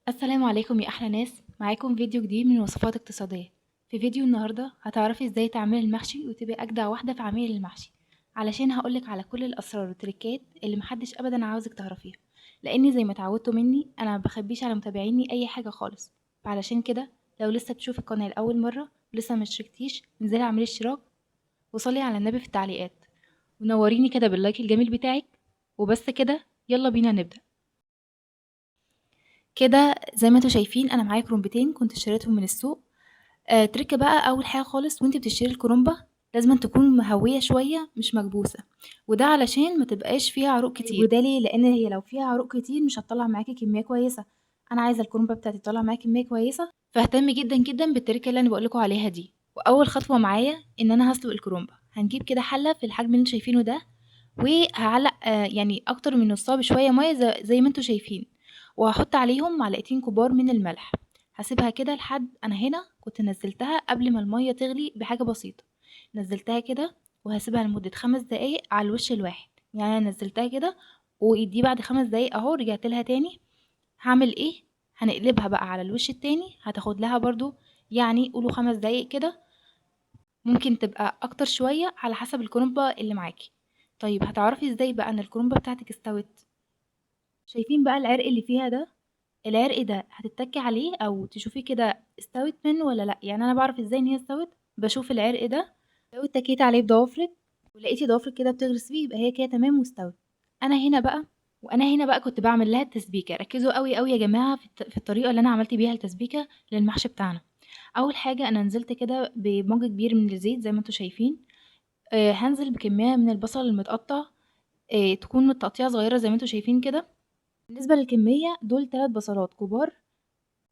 السلام عليكم يا أحلى ناس، معاكم فيديو جديد من وصفات اقتصادية. في فيديو النهاردة هتعرفي ازاي تعملي المحشي وتبقي أجدع واحدة في عمايل المحشي، علشان هقولك على كل الأسرار والتريكات اللي محدش أبدا عاوزك تعرفيها، لأني زي ما اتعودتوا مني أنا مبخبيش على متابعيني أي حاجة خالص. فعلشان كده لو لسه بتشوفي القناة لأول مرة ولسه مشتركتيش انزلي اعملي اشتراك وصلي على النبي في التعليقات ونوريني كده باللايك الجميل بتاعك. وبس كده، يلا بينا نبدأ. كده زي ما انتوا شايفين انا معايا كرومبتين كنت اشتريتهم من السوق. تركة بقى أول حاجة خالص وانتي بتشتري الكرومبة لازم تكون مهوية شوية مش مكبوسة، وده علشان ما تبقاش فيها عروق كتير. وده ليه؟ لأن هي لو فيها عروق كتير مش هتطلع معاكي كمية كويسة. أنا عايزة الكرومبة بتاعتي تطلع معاكي كمية كويسة، فاهتم جدا جدا بالتركة اللي أنا بقولكوا عليها دي. وأول خطوة معايا إن أنا هسلق الكرومبة. هنجيب كده حلة في الحجم اللي انتوا شايفينه ده، وهعلق يعني أكتر من نصها بشوية مية زي ما انتوا شايفين، وهحط عليهم معلقتين كبار من الملح. هسيبها كده لحد انا هنا كنت نزلتها قبل ما المية تغلي بحاجة بسيطة. نزلتها كده وهسيبها لمدة 5 دقايق على الوش الواحد. يعني انا نزلتها كده ودي بعد 5 دقايق اهو رجعت لها تاني. هعمل ايه؟ هنقلبها بقى على الوش التاني، هتاخد لها برضو يعني قولوا 5 دقايق كده، ممكن تبقى اكتر شوية على حسب الكرنبة اللي معاكي. طيب هتعرفي ازاي بقى ان الكرنبة بتاعتك استوت؟ شايفين بقى العرق اللي فيها ده؟ العرق ده هتتّكي عليه أو تشوفيه كده استوت منه والّا لأ. يعني أنا باعرف إزاي إن هي استوت، باشوف العرق ده، لو اتّكيتِ عليه بضوافرِك ولقيتِ ضوافرِك كده بتغرس فيه يبقى هي كده تمام واستوت. أنا هنا بقى كنت باعمل لها التسبيكة. ركّزوا أوي، أوي يا جماعة في الطريقة اللي أنا عملت بيها التسبيكة للمحشي بتاعنا. أول حاجة أنا نزلت كده بمَج كبير من الزيت زي ما أنتم شايفين. هانزل بكمية من البصل المتقطّع، تكون متقطيعة صغيّرة زي ما أنتم شايفين كده. بالنسبة للكمية دول 3 بصلات كبار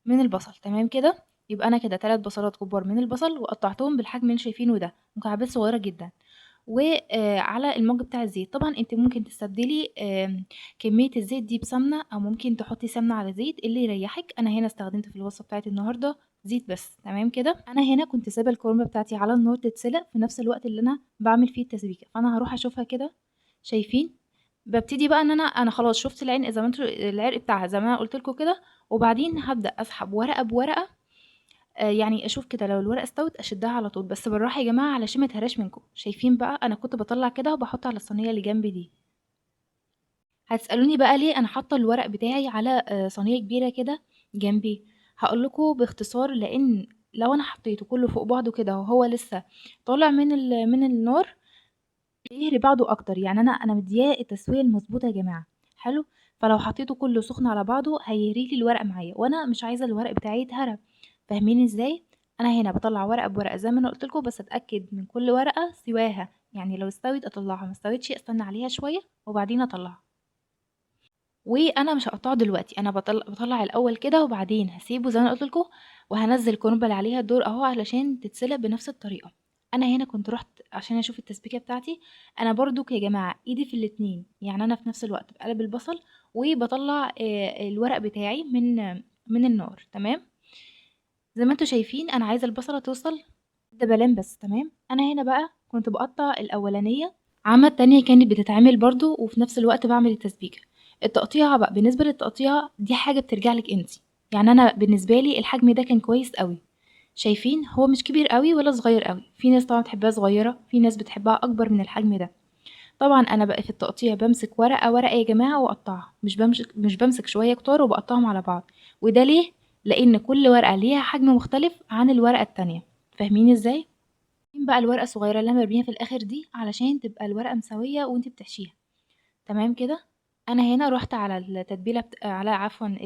من البصل، تمام كده. يبقى انا كده 3 بصلات كبار من البصل وقطعتهم بالحجم اللي انتوا شايفينه ده مكعبات صغيره جدا. وعلى المج بتاع الزيت طبعا انت ممكن تستبدلي كميه الزيت دي بسمنه او ممكن تحطي سمنه على زيت اللي يريحك. انا هنا استخدمت في الوصفه بتاعتي النهارده زيت بس، تمام كده. انا هنا كنت سايبه الكرنبه بتاعتي على النار تتسلق في نفس الوقت اللي انا بعمل فيه التسبيكه، فانا هروح اشوفها كده. شايفين؟ بابتدي بقى إن أنا خلاص شُفت العين زي ما أنتم العرق بتاعها زي ما أنا قُلت لكم كده، وبعدين هابدأ أسحب ورقة بورقة. يعني أشوف كده لو الورقة استوت أشدّها على طول، بس بالراحة يا جماعة علشان ما تهراش منكم. شايفين بقى أنا كنت باطلّع كده وباحُط على الصينية اللي جنبي دي. هتسألوني بقى ليه أنا حاطة الورق بتاعي على صينية كبيرة كده جنبي؟ هاقول لكم باختصار، لإن لو أنا حطيته كلّه فوق بعضه كده وهو لسه طالع من النار بيهري بعضه أكتر. يعني أنا مدياه التسوية المضبوطة يا جماعة، حلو. فلو حطيته كله سخن على بعضه هيهري لي الورق معايا، وأنا مش عايزة الورق بتاعي يتهرى. فاهمين إزاي؟ أنا هنا باطلّع ورقة بورقة زي ما أنا قُلت لكم، بس أتأكد من كل ورقة سواها. يعني لو استوت أطلّعها، ما استوتش أستنى عليها شوية وبعدين أطلّعها. وأنا مش هاقطّعه دلوقتي، أنا باطلّع الأول كده وبعدين هاسيبه زي ما أنا قُلت لكم، وهانزّل الكرنبة اللي عليها الدور أهو علشان تتسلق بنفس الطريقة. أنا هنا كنت رُحت عشان أشوف التسبيكة بتاعتي. أنا برضُك يا جماعة إيدي في الاتنين، يعني أنا في نفس الوقت باقلّب البصل وباطلّع الورق بتاعي من النار، تمام. زي ما أنتم شايفين أنا عايزة البصلة توصل دبلان بس، تمام. أنا هنا بقى كنت باقطّع الأولانية، عمّا التانية كانت بتتعمل برضه وفي نفس الوقت باعمل التسبيكة. التقطيعة بقى بالنسبة للتقطيعة دي حاجة بترجع لِك أنتِ. يعني أنا بالنسبة لي الحجم ده كان كويس أوي. شايفين؟ هو مش كبير أوي ولا صغير أوي. في ناس طبعًا بتحبها صغيرة، في ناس بتحبها أكبر من الحجم ده. طبعًا أنا بقى في التقطيع بامسك ورقة، ورقة يا جماعة وأقطّعها، مش بامسك شوية كتار وباقطّعهم على بعض. وده ليه؟ لإن كل ورقة ليها حجم مختلف عن الورقة التانية. فاهمين إزاي؟ فين بقى الورقة الصغيرة اللي أنا بارميها في الآخر دي علشان تبقى الورقة مساوية وأنتِ بتحشيها، تمام كده. أنا هنا رُحت على التتبيلة على عفوًا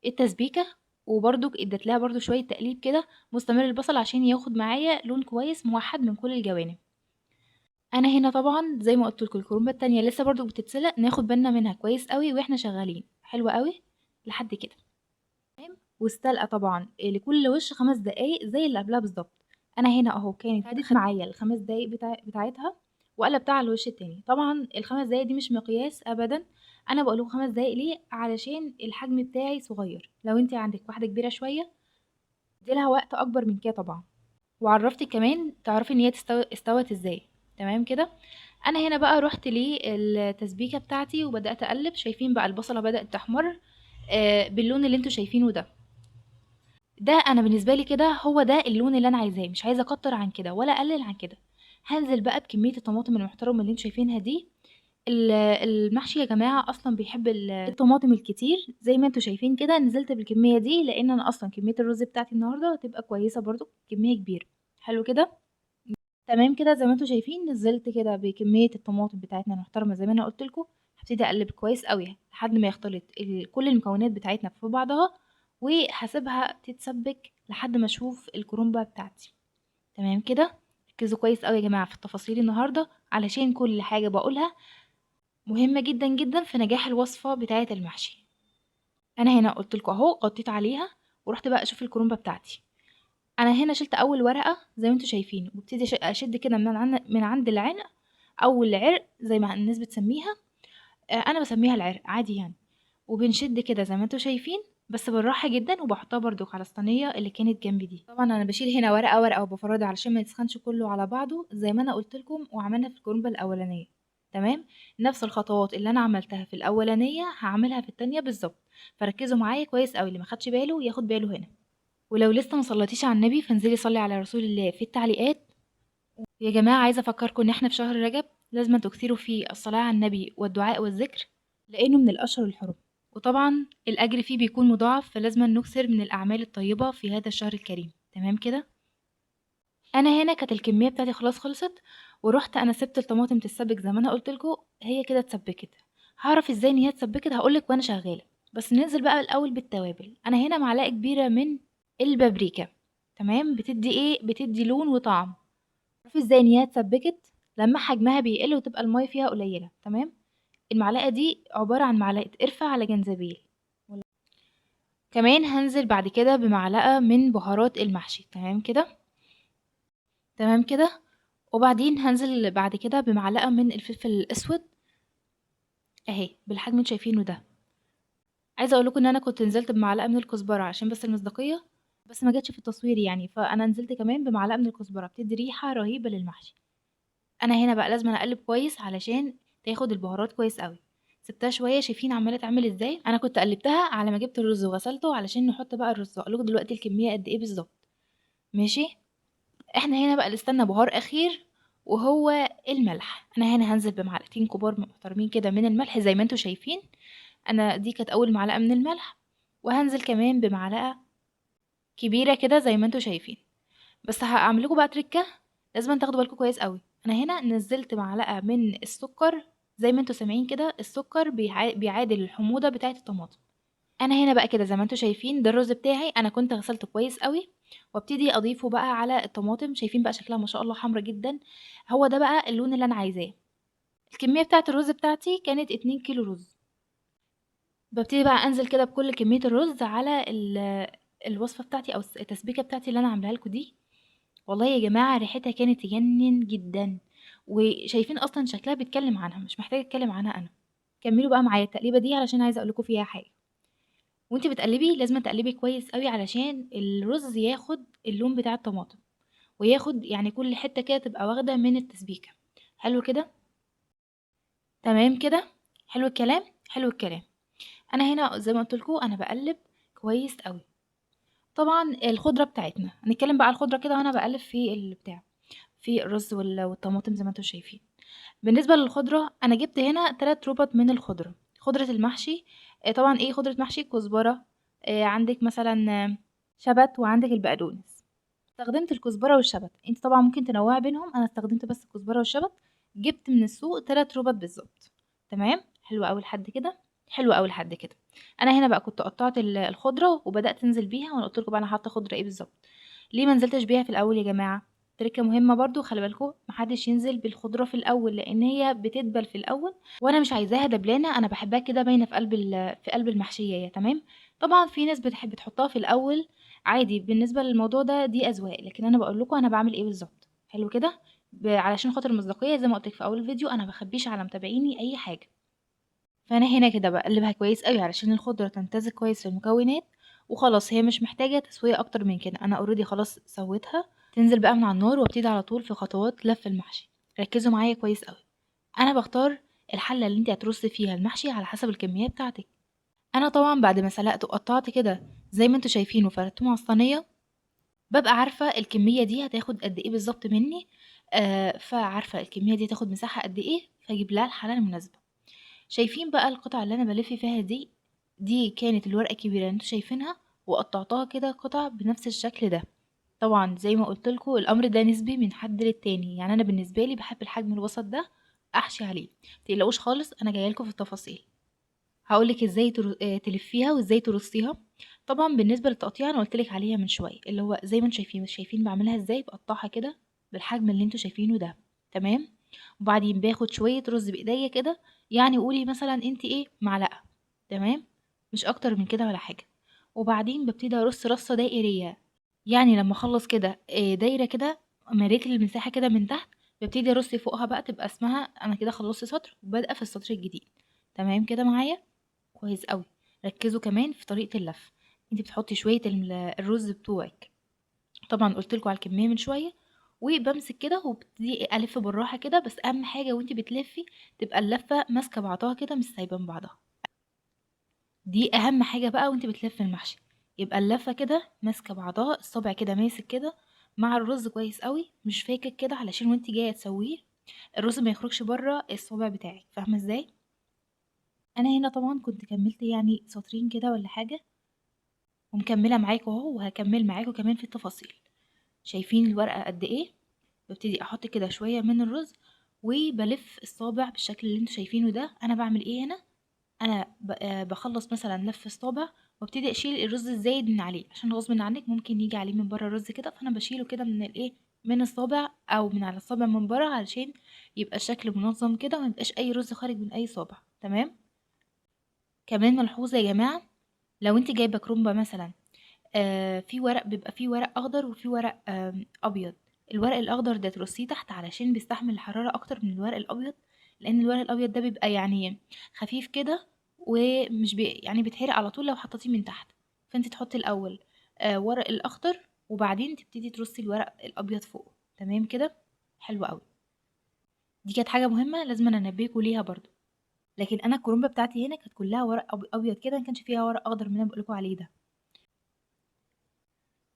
التسبيكة، وبرضك اديت لها برضه شوية تقليب كده مستمر البصل عشان ياخد معايا لون كويس موحّد من كل الجوانب. أنا هنا طبعًا زي ما قُلت لكم الكرنبة التانية لسه برضه بتتسلق، ناخد بالنا منها كويس أوي وإحنا شغالين، حلو أوي لحد كده. والسلقة طبعًا لكل وِش 5 دقايق زي اللي قبلها بالضبط. أنا هنا أهو كانت خدت معايا ال5 دقايق بتاعتها وقلبتها على الوش التاني. طبعًا ال5 دقايق دي مش مقياس أبدًا. أنا باقول لكم 5 دقايق ليه؟ علشان الحجم بتاعي صغير. لو أنتِ عندِك واحدة كبيرة شوية ادّي لها وقت أكبر من كده طبعًا. وعرّفتِك كمان تعرفي إن هي استوت إزاي، تمام كده. أنا هنا بقى رُحت للتسبيكة بتاعتي وبدأت أقلّب. شايفين بقى البصلة بدأت تحمر، باللون اللي انتوا شايفينه ده انا بالنسبه لي كده هو ده اللون اللي انا عايزاه، مش عايزه اكتر عن كده ولا اقلل عن كده. هنزل بقى بكميه الطماطم المحترمه اللي انتوا شايفينها دي. المحشي يا جماعه اصلا بيحب الطماطم الكتير، زي ما انتوا شايفين كده نزلت بالكميه دي لان انا اصلا كميه الرز بتاعتي النهارده هتبقى كويسه برضو، كميه كبيره. حلو كده. تمام كده زي ما انتوا شايفين نزلت كده بكميه الطماطم بتاعتنا المحترمه زي ما انا قلت لكم. هبتدي اقلب كويس قوي لحد ما يختلط كل المكونات بتاعتنا في بعضها، وهسيبها تتسبك لحد ما اشوف الكرومبه بتاعتي. تمام كده. ركزوا كويس قوي يا جماعه في التفاصيل النهارده علشان كل حاجه بقولها مهمه جدا جدا في نجاح الوصفه بتاعه المحشي. انا هنا قلت لكم اهو غطيت عليها ورحت بقى اشوف الكرومبه بتاعتي. انا هنا شلت اول ورقه زي ما انتوا شايفين، وابتدي اشد كده من عند العنق او العرق زي ما الناس بتسميها. انا بسميها العرق عادي يعني. وبنشد كده زي ما انتوا شايفين بس بالراحه جدا، وبحطها برضو على الصينيه اللي كانت جنبي دي. طبعا انا بشيل هنا ورقه ورقه وبفرده علشان ما يسخنش كله على بعضه زي ما انا قلت لكم وعملنا في الكرنبه الاولانيه. تمام. نفس الخطوات اللي انا عملتها في الاولانيه هعملها في التانية بالظبط. فركزوا معايا كويس قوي، اللي ما خدش باله ياخد باله هنا. ولو لسه ما صليتيش على النبي فانزلي صلي على رسول الله في التعليقات. يا جماعة عايزة أفكركم إن إحنا في شهر رجب لازم تكثروا فيه الصلاة على النبي والدعاء والذكر، لأنه من الأشهر الحرم، وطبعا الأجر فيه بيكون مضاعف، فلازم نكثر من الأعمال الطيبة في هذا الشهر الكريم. تمام كده. أنا هنا كانت الكمية بتاعتي خلاص خلصت، ورحت أنا سبت الطماطم تتسبك زي ما أنا قلت لكم. هي كده اتسبكت. هعرف إزاي إن هي اتسبكت؟ هقولك وأنا شغالة. بس ننزل بقى الأول بالتوابل. أنا هنا معلقة كبيرة من البابريكا. تمام. بتدي إيه؟ بتدي لون وطعم. تعرفي ازاي ان هي اتسبكت؟ لما حجمها بيقل وتبقى المية فيها قليلة. تمام. المعلقة دي عبارة عن معلقة قرفة على جنزبيل. كمان هنزل بعد كده بمعلقة من بهارات المحشي. تمام كده. تمام كده. وبعدين هنزل بعد كده بمعلقة من الفلفل الأسود اهي بالحجم اللي شايفينه ده. عايزة اقول لكم ان انا كنت نزلت بمعلقة من الكزبرة عشان بس المصداقية، بس ما جاتش في التصوير يعني، فانا نزلت كمان بمعلقة من الكزبرة بتدي ريحة رهيبة للمحشي. انا هنا بقى لازم اقلب كويس علشان تاخد البهارات كويس قوي. سبتها شويه. شايفين عماله تعمل ازاي؟ انا كنت قلبتها على ما جبت الرز وغسلته علشان نحط بقى الرز. اقول لكم دلوقتي الكميه قد ايه بالظبط. ماشي. احنا هنا بقى نستنى بهار اخير وهو الملح. انا هنا هنزل بمعلقتين كبار محترمين كده من الملح زي ما انتوا شايفين. انا دي كانت اول معلقه من الملح. وهنزل كمان بمعلقه كبيره كده زي ما انتوا شايفين. بس هاعمل لكم بقى تركه لازم تاخدوا بالكم كويس قوي. انا هنا نزلت معلقه من السكر. زي ما انتوا سامعين كده السكر بيعادل الحموضه بتاعه الطماطم. انا هنا بقى كده زي ما انتوا شايفين ده الرز بتاعي انا كنت غسلته كويس قوي. وابتدي اضيفه بقى على الطماطم. شايفين بقى شكلها ما شاء الله حمرا جدا. هو ده بقى اللون اللي انا عايزاه. الكميه بتاعه الرز بتاعتي كانت 2 كيلو رز. ببتدي بقى انزل كده بكل كميه الرز على الوصفه بتاعتي او التسبيكه بتاعتي اللي انا عاملاها لكم دي. والله يا جماعة ريحتها كانت تجنن جدا. وشايفين اصلا شكلها بيتكلم عنها، مش محتاجة اتكلم عنها انا. كملوا بقى معايا التقليبة دي علشان عايزة اقولكوا فيها حاجة. وانتي بتقلبي لازم تقلبي كويس قوي علشان الرز ياخد اللون بتاع الطماطم، وياخد يعني كل حتة كده تبقى واخدة من التسبيكة. حلو كده. تمام كده. حلو الكلام. حلو الكلام. انا هنا زي ما قلت لكم انا بقلب كويس قوي. طبعا الخضرة بتاعتنا هنتكلم بقى على الخضرة كده وانا بقلب في البتاع في الرز والطماطم زي ما انتم شايفين. بالنسبة للخضرة أنا جبت هنا 3 ربط من الخضرة. خضرة المحشي. طبعا ايه خضرة محشي كزبرة. عندك مثلا شبت وعندك البقدونس. استخدمت الكزبرة والشبت، انت طبعا ممكن تنوعي بينهم، انا استخدمت بس الكزبرة والشبت. جبت من السوق 3 ربط بالظبط. تمام. حلو قوي لحد كده. حلو قوي لحد كده. انا هنا بقى كنت قطعت الخضرة وبدأت انزل بيها، وانا قلت لكم بقى انا حاطه خضرة ايه بالظبط. ليه ما نزلتش بيها في الاول يا جماعة؟ تركة مهمة برضو خلي بالكم محدش ينزل بالخضرة في الاول لان هي بتدبل في الاول، وانا مش عايزاها دبلانة، انا بحبها كده باينة في قلب في قلب المحشية يا تمام. طبعا في ناس بتحب تحطها في الاول عادي، بالنسبة للموضوع ده دي اذواق، لكن انا بقول لكم انا بعمل ايه بالظبط. حلو كده. علشان خاطر المصداقية زي ما قلت في اول الفيديو انا بخبيش على متابعيني اي حاجة. فانا هنا كده بقلبها كويس قوي علشان الخضرة تمتزج كويس في المكونات. وخلاص هي مش محتاجة تسوية اكتر من كده، انا اوريدي خلاص سويتها. تنزل بقى من على النار وابتدي على طول في خطوات لف المحشي. ركزوا معايا كويس قوي. انا بختار الحلة اللي انت هترصي فيها المحشي على حسب الكمية بتاعتك. أنا طبعًا بعد ما سلقته وقطّعت كده زي ما أنتم شايفين وفردتهم على الصينية، بابقى عارفة الكمية دي هتاخد قد إيه بالضبط منّي، فعارفة الكمية دي هتاخد مساحة قد إيه، فاجيب لها الحلة المناسبة. شايفين بقى القطع اللي أنا بالِف فيها دي، دي كانت الورقة الكبيرة اللي أنتم شايفينها، وقطّعتها كده قطع بنفس الشكل ده. طبعًا زي ما قُلت لكم الأمر ده نسبي من حد للتاني، يعني أنا بالنسبة لي باحب الحجم الوسط ده أحشي عليه، ما تقلقوش خالص أنا جاية لكم في التفاصيل. هاقول لِك إزاي تلفّيها وإزاي ترصيها. طبعًا بالنسبة للتقطيع أنا قُلت لِك عليها من شوية، اللي هو زي ما أنتم شايفين، مش شايفين باعملها إزاي، باقطّعها كده بالحجم اللي أنتم شايفينه ده، تمام؟ وبعدين باخد شوية رز بإيديّا كده، يعني قولي مثلًا أنتِ إيه، معلقة، تمام؟ مش أكتر من كده ولا حاجة. وبعدين بابتدي أرص رصة دائرية، يعني لمّا أخلّص كده دايرة كده، مليت المساحة كده من تحت، بابتدي أرص فوقها بقى تبقى اسمها أنا كده خلّصت سطر وبادئة في السطر الجديد، تمام كده معايا؟ كويس أوي. ركّزوا كمان في طريقة اللف، أنتِ بتحطّي شوية الرز بتوعِك، طبعًا قُلت لكم على الكمية من شوية، وبامسك كده وابتدي ألِف بالراحة كده، بس أهم حاجة وأنتِ بتلفّي تبقى اللفة ماسكة بعضها كده مش سايبة من بعضها، دي أهم حاجة بقى وأنتِ بتلفّي المحشي، يبقى اللفة كده ماسكة بعضها، الصابع كده ماسك كده مع الرز كويس أوي، مش فاكك كده علشان وأنتِ جاية تسوّيه الرز ما يخرجش برّه الصابع بتاعِك، فاهمة إزاي؟ أنا هنا طبعًا كنت كمّلت يعني سطرين كده والّا حاجة ومكملة معاكم أهو وهاكمل معاكم كمان في التفاصيل. شايفين الورقة قد إيه؟ بابتدي أحط كده شوية من الرز وبالف الصابع بالشكل اللي انتوا شايفينه ده. أنا بعمل إيه هنا؟ أنا بخلص مثلا لف الصابع وابتدي أشيل الرز الزايد من عليه عشان غصب عنك ممكن يجي عليه من بره الرز كده، فأنا بشيله كده من الإيه، من الصابع أو من على الصابع من بره علشان يبقى الشكل منظم كده وميبقاش أي رز خارج من أي صابع. تمام. كمان ملحوظة يا جماعة، لو انت جايبة كرومبة مثلا، في ورق بيبقى فيه ورق أخضر وفيه ورق أبيض. الورق الأخضر ده ترصيه تحت علشان بيستحمل الحرارة أكتر من الورق الأبيض، لأن الورق الأبيض ده بيبقى يعني خفيف كده ومش يعني بيتحرق على طول لو حطيتيه من تحت. فانت تحطي الأول ورق الأخضر وبعدين تبتدي ترصي الورق الأبيض فوق. تمام كده، حلو قوي. دي كانت حاجة مهمة لازم أنا أنبهكوا ليها برضو. لكن أنا الكرومبة بتاعتي هنا كانت كلها ورق أبيض كده، ما كانش فيها ورق أخضر من اللي أنا بقولكوا عليه ده.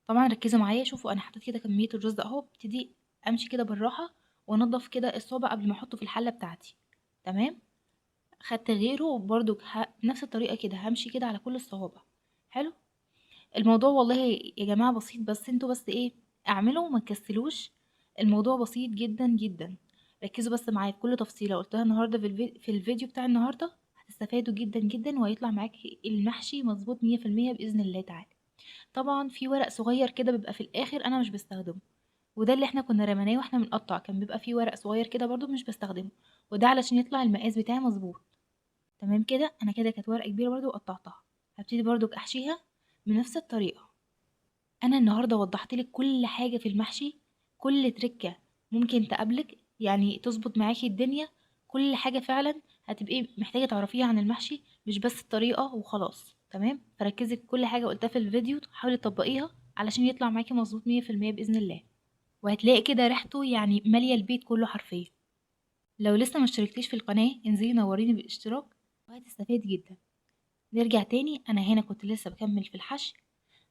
طبعًا ركّزوا معايا، شوفوا أنا حطيت كده كمية الرز أهو، ابتدي أمشي كده بالراحة وأنضّف كده الصابع قبل ما أحطه في الحلة بتاعتي، تمام. خدت غيره برضه بنفس الطريقة كده هامشي كده على كل الصوابع. حلو. الموضوع والله يا جماعة بسيط، بس انتوا بس ايه، اعملوا وما تكسلوش. الموضوع بسيط جدا جدا. ركزوا بس معايا في كل تفصيلة قلتها النهاردة في الفيديو بتاع النهاردة، هتستفادوا جدا جدا وهيطلع معاكي المحشي مظبوط 100% بإذن الله تعالى. طبعًا في ورق صغير كده بيبقى في الآخر أنا مش باستخدمه، وده اللي إحنا كنا رميناه وإحنا بنقطّع، كان بيبقى في ورق صغير كده برضه مش باستخدمه، وده علشان يطلع المقاس بتاعي مضبوط. تمام كده، أنا كده كانت ورقة كبيرة برضه وقطّعتها، هابتدي برضه أحشيها بنفس الطريقة. أنا النهاردة وضّحت لِك كل حاجة في المحشي، كل ترِكّة ممكن تقابلِك، يعني تضبط معاكِ الدنيا، كل حاجة فعلًا هتبقي محتاجة تعرفيها عن المحشي، مش بس الطريقة وخلاص، تمام؟ فركّزي في كل حاجة قُلتها في الفيديو، حاولي تطبّقيها علشان يطلع معاكِ مضبوط 100% بإذن الله، وهتلاقي كده ريحته يعني مالية البيت كلّه حرفيًا. لو لسه ما اشتركتيش في القناة انزلي نوريني بالاشتراك وهتستفادي جدًا. نرجع تاني، أنا هنا كنت لسه باكمّل في الحشو.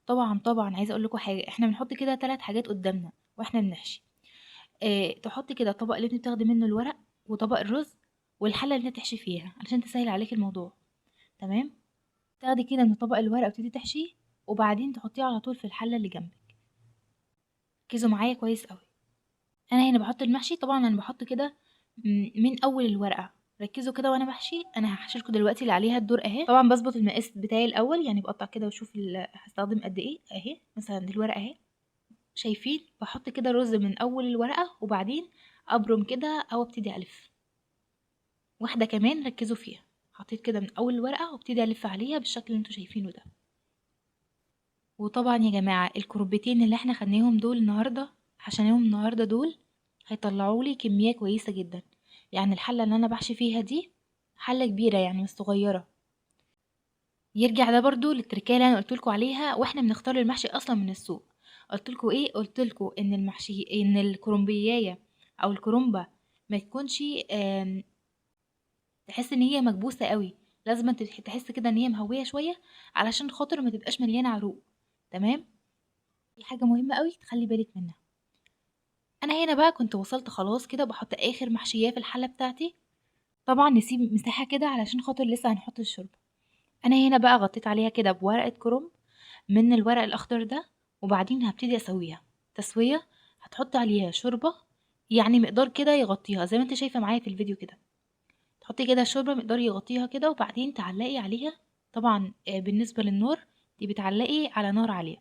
طبعًا عايزة أقول لكم حاجة، إحنا بنحط كده 3 حاجات قدّامنا وإحنا بنحشي. تحطي كده الطبق اللي أنتِ بتاخدي منه الورق، وطبق الرز، والحلة اللي أنتِ هتحشي فيها علشان تسهِّل عليكِ الموضوع، تمام. تاخدي كده من طبق الورق وتبتدي تحشيه، وبعدين تحطيه على طول في الحلة اللي جنبِك. ركّزوا معايا كويس أوي. أنا هنا باحط المحشي، طبعًا أنا باحط كده من أول الورقة. ركّزوا كده وأنا باحشي، أنا هاحشي لكم دلوقتي اللي عليها الدور أهي. طبعًا باضبط المقاس بتاعي الأول، يعني باقطّع كده واشوف هاستخدم قد إيه أهي، مثلًا دي الورقة أهي. شايفين؟ باحط كده رز من أول الورقة وبعدين أبرم كده أو ابتدي ألف. واحدة كمان ركزوا فيها، حطيت كده من أول الورقة وابتدي ألف عليها بالشكل اللي انتوا شايفينه ده. وطبعا يا جماعة الكروبتين اللي احنا خدناهم دول النهاردة، حشيناهم النهاردة دول، هيطلعوا لي كمية كويسة جدا. يعني الحلة اللي أنا بحشي فيها دي حلة كبيرة يعني مش صغيرة. يرجع ده برضو للتركية اللي أنا قلتلكوا عليها واحنا بنختار المحشي أصلا من السوق. قلتلكوا ايه؟ قلتلكوا ان المحشي ان الكرنبياية او الكرنبة ما تكونش تحس ان هي مكبوسة قوي، لازم تحس كده ان هي مهويه شويه علشان خاطر ما تبقاش مليانه عروق. تمام. دي حاجه مهمه قوي تخلي بالك منها. انا هنا بقى كنت وصلت خلاص كده، بحط اخر محشياه في الحله بتاعتي. طبعا نسيب مساحه كده علشان خاطر لسه هنحط الشوربه. انا هنا بقى غطيت عليها كده بورقه كرنب من الورق الاخضر ده، وبعدين هبتدي اسويها تسويه. هتحط عليها شوربه، يعني مقدار كده يغطيها زي ما انت شايفه معايا في الفيديو كده. تحطي كده الشوربه مقدار يغطيها كده، وبعدين تعلقي عليها. طبعا بالنسبه للنار، دي بتعلقي على نار عاليه،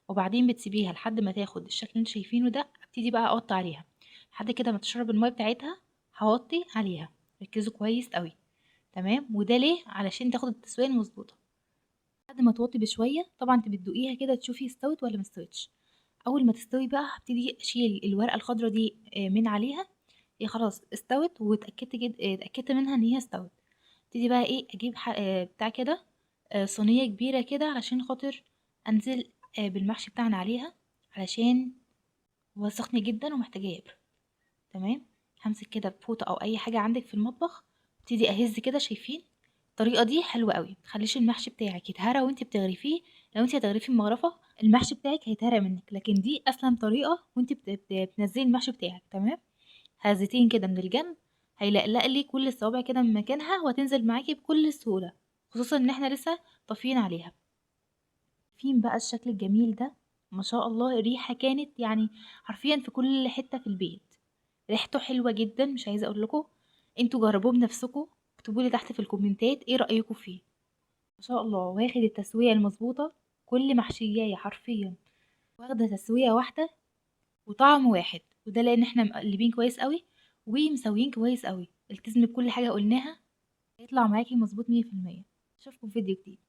وبعدين بتسيبيها لحد ما تاخد الشكل اللي انتوا شايفينه ده. ابتدي بقى اقطع عليها لحد كده ما تشرب الميه بتاعتها. هوطي عليها. ركزوا كويس قوي. تمام. وده ليه؟ علشان تاخد التسويه المظبوطه. بعد ما توطي بشويه طبعا انت بتدوقيها كده تشوفي استوت ولا ما استوتش. اول ما تستوي بقى هبتدي اشيل الورقه الخضراء دي من عليها. هي خلاص استوت، واتاكدت اتاكدت منها ان هي استوت. ابتدي بقى ايه اجيب بتاع كده، صينيه كبيره كده علشان خاطر انزل بالمحشي بتاعنا عليها، علشان هو سخن جدا ومحتاجه يبرد. تمام. همسك كده بفوطه او اي حاجه عندك في المطبخ، ابتدي اهز كده. شايفين الطريقه دي حلوه قوي، متخليش المحشي بتاعك يتهرى وانت بتغرفيه. لو انت هتغرفي مغرفه المحشي بتاعك هيتهرى منك، لكن دي اسلم طريقه وانت بتنزلي المحشي بتاعك. تمام. هزتين كده من الجنب، هيلقلق لي كل الصوابع كده من مكانها، وهتنزل معاكي بكل سهوله، خصوصا ان احنا لسه طافيين عليها. فين بقى الشكل الجميل ده؟ ما شاء الله الريحه كانت يعني حرفيا في كل حته في البيت. ريحته حلوة جدا، مش عايزة اقول لكم. انتوا جربوه بنفسكم. اكتبوا لي تحت في الكومنتات ايه رأيكم فيه. ما شاء الله واخد التسوية المظبوطة. كل محشية حرفيا واخدة تسوية واحدة وطعم واحد، وده لان احنا مقلبين كويس قوي ومسويين كويس قوي. التزمي بكل حاجة قلناها، هيطلع معاكي مظبوط 100%. اشوفكم في فيديو جديد.